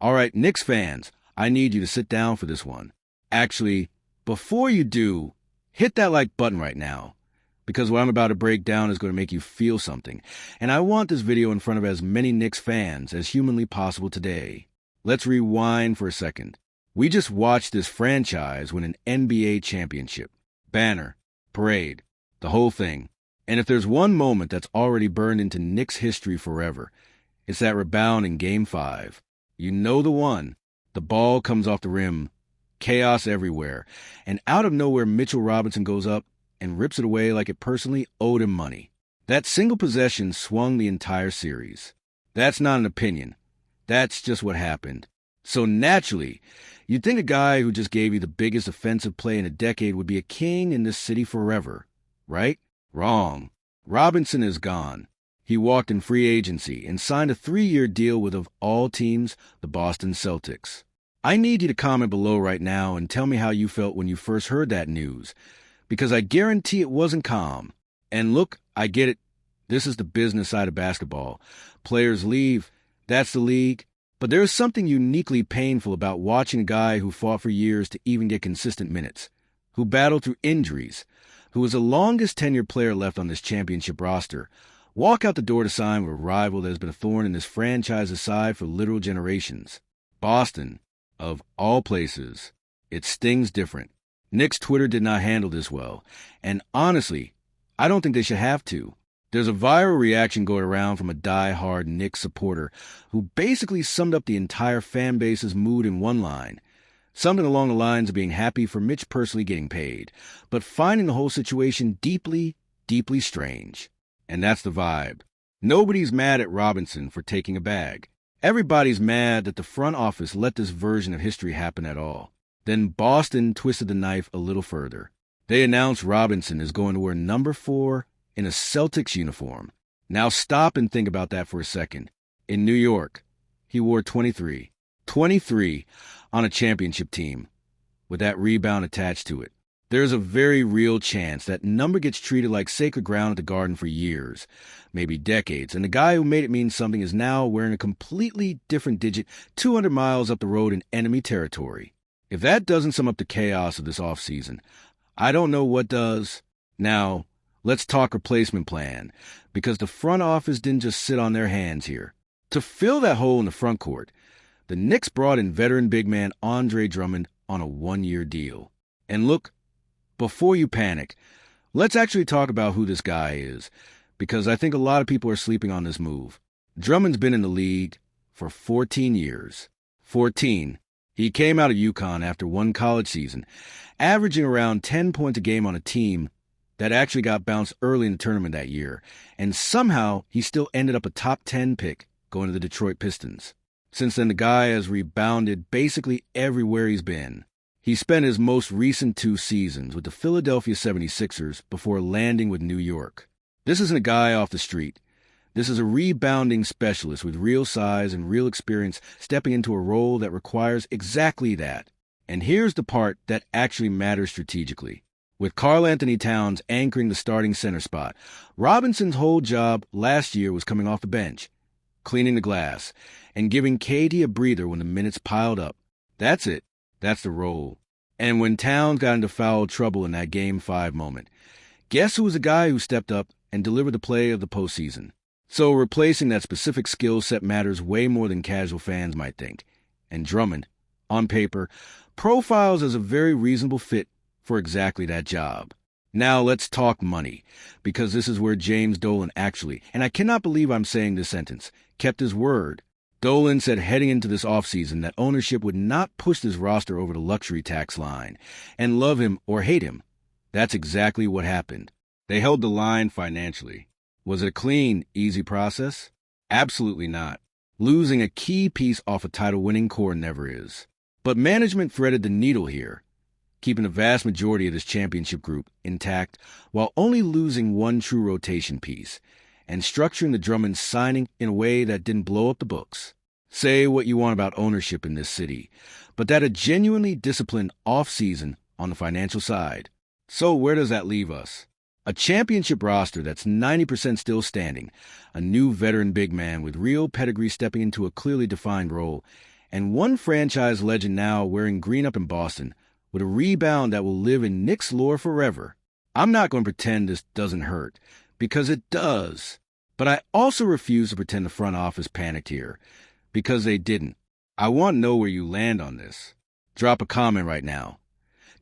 All right, Knicks fans, I need you to sit down for this one. Actually, before you do, hit that like button right now, because what I'm about to break down is going to make you feel something, and I want this video in front of as many Knicks fans as humanly possible today. Let's rewind for a second. We just watched this franchise win an NBA championship. Banner, parade, the whole thing. And if there's one moment that's already burned into Knicks history forever, it's that rebound in Game 5. You know the one. The ball comes off the rim, chaos everywhere, and out of nowhere Mitchell Robinson goes up and rips it away like it personally owed him money. That single possession swung the entire series. That's not an opinion. That's just what happened. So naturally, you'd think a guy who just gave you the biggest offensive play in a decade would be a king in this city forever, right? Wrong. Robinson is gone. He walked in free agency and signed a 3-year deal with, of all teams, the Boston Celtics. I need you to comment below right now and tell me how you felt when you first heard that news, because I guarantee it wasn't calm. And look, I get it. This is the business side of basketball. Players leave. That's the league. But there is something uniquely painful about watching a guy who fought for years to even get consistent minutes, who battled through injuries, who was the longest tenured player left on this championship roster, walk out the door to sign with a rival that has been a thorn in this franchise's side for literal generations. Boston, of all places, it stings different. Knicks Twitter did not handle this well, and honestly, I don't think they should have to. There's a viral reaction going around from a die-hard Knicks supporter who basically summed up the entire fan base's mood in one line. Something along the lines of being happy for Mitch personally getting paid, but finding the whole situation deeply, deeply strange. And that's the vibe. Nobody's mad at Robinson for taking a bag. Everybody's mad that the front office let this version of history happen at all. Then Boston twisted the knife a little further. They announced Robinson is going to wear number 4 in a Celtics uniform. Now stop and think about that for a second. In New York, he wore 23. 23 on a championship team, with that rebound attached to it. There's a very real chance that number gets treated like sacred ground at the Garden for years, maybe decades, and the guy who made it mean something is now wearing a completely different digit 200 miles up the road in enemy territory. If that doesn't sum up the chaos of this offseason, I don't know what does. Now, let's talk replacement plan, because the front office didn't just sit on their hands here. To fill that hole in the front court, the Knicks brought in veteran big man Andre Drummond on a 1-year deal. And look, before you panic, let's actually talk about who this guy is, because I think a lot of people are sleeping on this move. Drummond's been in the league for 14 years. 14. He came out of UConn after one college season, averaging around 10 points a game on a team that actually got bounced early in the tournament that year, and somehow he still ended up a top 10 pick going to the Detroit Pistons. Since then, the guy has rebounded basically everywhere he's been. He spent his most recent 2 seasons with the Philadelphia 76ers before landing with New York. This isn't a guy off the street. This is a rebounding specialist with real size and real experience stepping into a role that requires exactly that. And here's the part that actually matters strategically. With Karl Anthony Towns anchoring the starting center spot, Robinson's whole job last year was coming off the bench, cleaning the glass, and giving KD a breather when the minutes piled up. That's it. That's the role. And when Towns got into foul trouble in that Game 5 moment, guess who was the guy who stepped up and delivered the play of the postseason? So replacing that specific skill set matters way more than casual fans might think. And Drummond, on paper, profiles as a very reasonable fit for exactly that job. Now let's talk money, because this is where James Dolan actually, and I cannot believe I'm saying this sentence, kept his word. Dolan said heading into this offseason that ownership would not push this roster over the luxury tax line, and love him or hate him. That's exactly what happened. They held the line financially. Was it a clean, easy process? Absolutely not. Losing a key piece off a title-winning core never is. But management threaded the needle here, keeping the vast majority of this championship group intact while only losing one true rotation piece, and structuring the Drummond signing in a way that didn't blow up the books. Say what you want about ownership in this city, but that a genuinely disciplined off-season on the financial side. So where does that leave us? A championship roster that's 90% still standing, a new veteran big man with real pedigree stepping into a clearly defined role, and one franchise legend now wearing green up in Boston with a rebound that will live in Knicks lore forever. I'm not going to pretend this doesn't hurt, because it does. But I also refuse to pretend the front office panicked here, because they didn't. I want to know where you land on this. Drop a comment right now.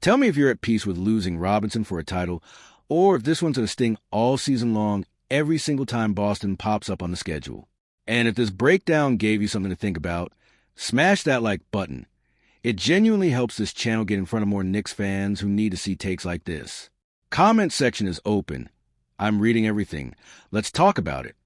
Tell me if you're at peace with losing Robinson for a title, or if this one's going to sting all season long every single time Boston pops up on the schedule. And if this breakdown gave you something to think about, smash that like button. It genuinely helps this channel get in front of more Knicks fans who need to see takes like this. Comment section is open. I'm reading everything. Let's talk about it.